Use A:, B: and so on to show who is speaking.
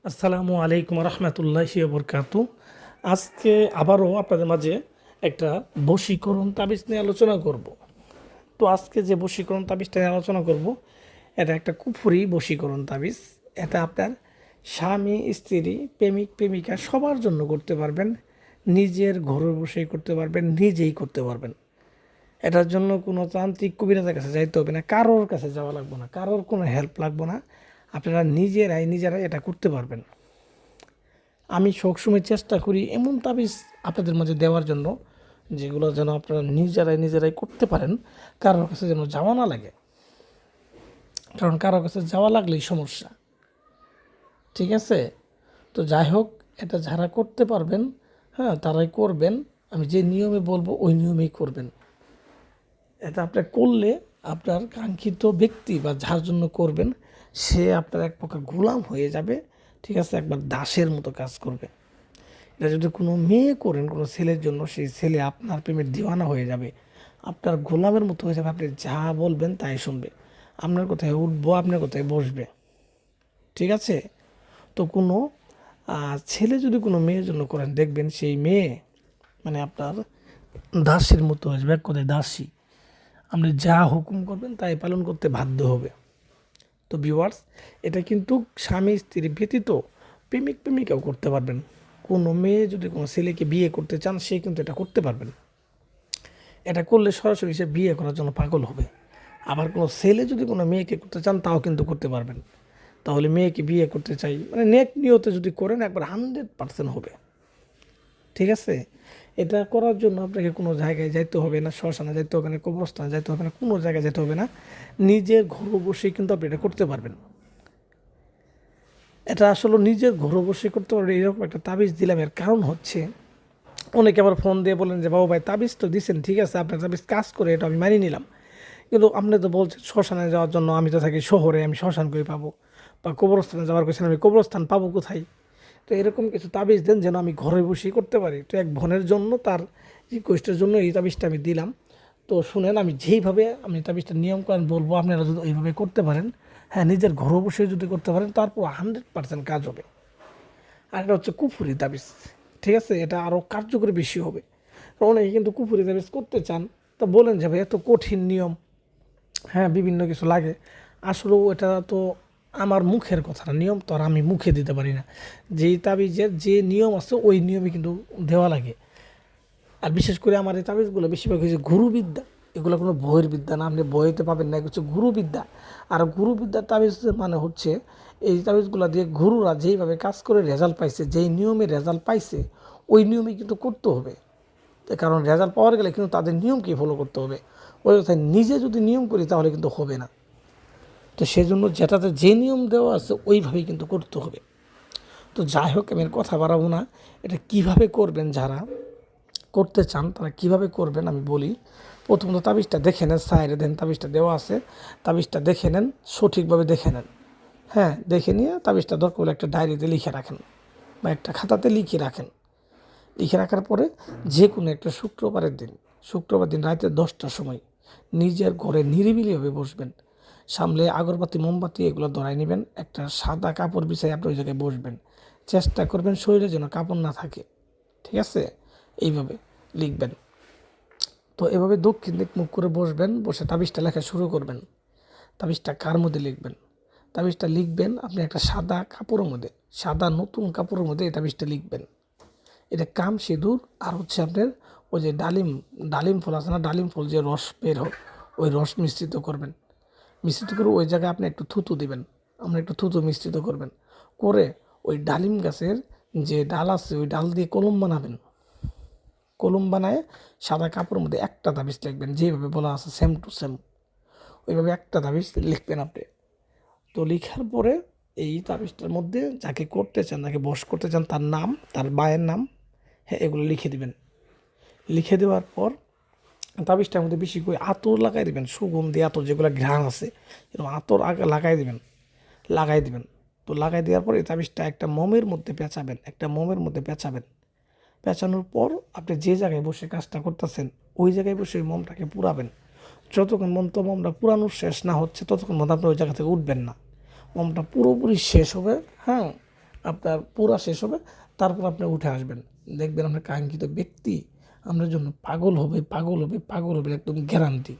A: আসসালামু আলাইকুম রহমতুল্লাহি বরকাতু। আজকে আবারও আপনাদের মাঝে একটা বশীকরণ তাবিজ নিয়ে আলোচনা করব। তো আজকে যে বশীকরণ তাবিজটা নিয়ে আলোচনা করব, এটা একটা কুফরি বশীকরণ তাবিজ। এটা আপনার স্বামী, স্ত্রী, প্রেমিক, প্রেমিকা সবার জন্য করতে পারবেন। নিজের ঘরে বসেই করতে পারবেন, নিজেই করতে পারবেন। এটার জন্য কোনো তান্ত্রিক কবিরাজের কাছে যাইতে হবে না, কারোর কাছে যাওয়া লাগবে না, কারোর কোনো হেল্প লাগবে না। আপনারা নিজেরাই এটা করতে পারবেন। আমি সবসময় চেষ্টা করি এমন তাবিজ আপনাদের মাঝে দেওয়ার জন্য, যেগুলো যেন আপনারা নিজেরাই করতে পারেন, কারোর কাছে যেন যাওয়া না লাগে। কারণ কারোর কাছে যাওয়া লাগলেই সমস্যা। ঠিক আছে? তো যাই হোক, এটা যারা করতে পারবেন, হ্যাঁ, তারাই করবেন। আমি যে নিয়মে বলবো ওই নিয়মেই করবেন। এটা আপনার করলে আপনার কাঙ্ক্ষিত ব্যক্তি বা যার জন্য করবেন, সে আপনার এক প্রকার গোলাম হয়ে যাবে। ঠিক আছে? একবার দাসের মতো কাজ করবে। এটা যদি কোনো মেয়ে করেন কোনো ছেলের জন্য, সেই ছেলে আপনার প্রেমের দিওয়ানা হয়ে যাবে, আপনার গোলামের মতো হয়ে যাবে। আপনি যা বলবেন তাই শুনবে, আপনার কোথায় উঠবো, আপনার কোথায় বসবে। ঠিক আছে? তো কোনো ছেলে যদি কোনো মেয়ের জন্য করেন, দেখবেন সেই মেয়ে মানে আপনার দাসীর মতো হয়ে যাবে, এক কথায় দাসী। আপনি যা হুকুম করবেন তাই পালন করতে বাধ্য হবে। তো ভিউয়ার্স, এটা কিন্তু স্বামী স্ত্রী ব্যতীত প্রেমিক প্রেমিকাও করতে পারবেন। কোনো মেয়ে যদি কোনো ছেলেকে বিয়ে করতে চান, সে কিন্তু এটা করতে পারবেন। এটা করলে সরাসরি সে বিয়ে করার জন্য পাগল হবে। আবার কোনো ছেলে যদি কোনো মেয়েকে করতে চান, তাও কিন্তু করতে পারবেন। তাহলে মেয়েকে বিয়ে করতে চাই মানে নেক নিয়তে যদি করেন, একবার 100% হবে। ঠিক আছে? এটা করার জন্য আপনাকে কোনো জায়গায় যাইতে হবে না, শ্মশানে যাইতে হবে না, কবরস্থানে যাইতে হবে না, কোনো জায়গায় যেতে হবে না। নিজের ঘরে বসেই কিন্তু আপনি এটা করতে পারবেন। এটা আসলে নিজের ঘরে বসে করতে পারবেন। এরকম একটা তাবিজ দিলাম, এর কারণ হচ্ছে, অনেকে আবার ফোন দিয়ে বলেন যে বাবু ভাই, তাবিজ তো দিচ্ছেন, ঠিক আছে, আপনার তাবিজ কাজ করে, এটা আমি মানি নিলাম, কিন্তু আপনি তো বলছেন শ্মশানে যাওয়ার জন্য, আমি তো থাকি শহরে, আমি শ্মশান কই পাবো? বা কবরস্থানে যাওয়ার কথা, আমি কবরস্থান পাবো কোথায়? তো এরকম কিছু তাবিজ দেন যেন আমি ঘরে বসেই করতে পারি। তো এক বোনের জন্য, তার রিকোয়েস্টের জন্য এই তাবিজটা আমি দিলাম। তো শুনেন, আমি যেইভাবে আমি তাবিজটা নিয়মকানুন বলবো, আপনারা যদি ওইভাবে করতে পারেন, হ্যাঁ, নিজের ঘরে বসে যদি করতে পারেন, তারপর 100% কাজ হবে। আর এটা হচ্ছে কুফুরি তাবিজ। ঠিক আছে? এটা আরও কার্যকরী বেশি হবে। তো অনেকে কিন্তু কুফুরি তাবিজ করতে চান, তো বলেন যে ভাই এত কঠিন নিয়ম, হ্যাঁ, বিভিন্ন কিছু লাগে। আসলেও এটা তো আমার মুখের কথা না, নিয়ম তো আর আমি মুখে দিতে পারি না। যেই তাবিজের যে নিয়ম আছে ওই নিয়মে কিন্তু দেওয়া লাগে। আর বিশেষ করে আমার এই তাবিজগুলো বেশিরভাগ হচ্ছে গুরুবিদ্যা। এগুলো কোনো বইয়ের বিদ্যা না, আপনি বইতে পাবেন না, এগুলো হচ্ছে গুরুবিদ্যা। আর গুরুবিদ্যার তাবিজ মানে হচ্ছে, এই তাবিজগুলো দিয়ে গুরুরা যেইভাবে কাজ করে রেজাল্ট পাইছে, যেই নিয়মে রেজাল্ট পাইছে, ওই নিয়মে কিন্তু করতে হবে। কারণ রেজাল্ট পাওয়ার গেলে কিন্তু তাদের নিয়মকেই ফলো করতে হবে। ওই কথায় নিজে যদি নিয়ম করি তাহলে কিন্তু হবে না। তো সেজন্য যেটাতে যে নিয়ম দেওয়া আছে ওইভাবেই কিন্তু করতে হবে। তো যাই হোক, আমি আর কথা বাড়াবো না। এটা কিভাবে করবেন, যারা করতে চান তারা কিভাবে করবেন আমি বলি। প্রথমত তাবিজটা দেখে নেন, সাইডে দেন তাবিজটা দেওয়া আছে, তাবিজটা দেখে নেন, সঠিকভাবে দেখে নেন। হ্যাঁ, দেখে নিয়ে তাবিজটা দরকার হলে একটা ডায়েরিতে লিখে রাখেন বা একটা খাতাতে লিখে রাখেন। লিখে রাখার পরে যে কোনো একটা শুক্রবার দিন রাতে 10টার সময় নিজের ঘরে নিরিবিলিভাবে বসবেন। সামনে আগরবাতি, মোমবাতি এগুলো ধরাই নেবেন। একটা সাদা কাপড় বিছাই আপনি ওই জায়গায় বসবেন। চেষ্টা করবেন শরীরে যেন কাপড় না থাকে। ঠিক আছে? এইভাবে লিখবেন। তো এভাবে দক্ষিণ দিক মুখ করে বসবেন, বসে তাবিজটা লেখা শুরু করবেন। তাবিজটা কার মধ্যে লিখবেন? তাবিজটা লিখবেন আপনি একটা সাদা কাপড়ের মধ্যে, সাদা নতুন কাপড়ের মধ্যে এই তাবিজটা লিখবেন। এটা কাম সিঁদুর আর হচ্ছে আপনার ওই যে ডালিম, ডালিম ফল আছে না, ডালিম ফল যে রস বের হোক, ওই রস মিশ্রিত করবেন। মিশ্রিত করে ওই জায়গায় আপনি একটু থুতু দিবেন, আপনি একটু থুতু মিশ্রিত করবেন। করে ওই ডালিম গাছের যে ডাল আছে ওই ডাল দিয়ে কলম বানাবেন। কলম বানায় সাদা কাপড়ের মধ্যে একটা তাবিজ লিখবেন, যেভাবে বলা আছে সেম টু সেম ওইভাবে একটা তাবিজ লিখবেন আপনি। তো লিখার পরে এই তাবিজটার মধ্যে যাকে করতে চান, যাকে বশ করতে চান, তার নাম, তার মায়ের নাম, হ্যাঁ, এগুলো লিখে দিবেন। লিখে দেওয়ার পর তাবিজটার মধ্যে বেশি করে আতর লাগাই দেবেন, সুগন্ধি আতর যেগুলো ঘ্রাণ আছে, এরকম আতর আগে লাগাই দিবেন। তো লাগাই দেওয়ার পর এই তাবিজটা একটা মোমের মধ্যে পেঁচাবেন, পেঁচানোর পর আপনি যে জায়গায় বসে কাজটা করতেছেন ওই জায়গায় বসে ওই মোমটাকে পুরাবেন। যতক্ষণ মোমটা পুরানো শেষ না হচ্ছে ততক্ষণ মতো আপনি ওই জায়গা থেকে উঠবেন না। মোমটা পুরোপুরি শেষ হবে, হ্যাঁ, আপনার পুরা শেষ হবে, তারপর আপনি উঠে আসবেন, দেখবেন আপনার কাঙ্ক্ষিত ব্যক্তি আপনার জন্য পাগল হবে, পাগল হবে, পাগল হবে, একদম গ্যারান্টি।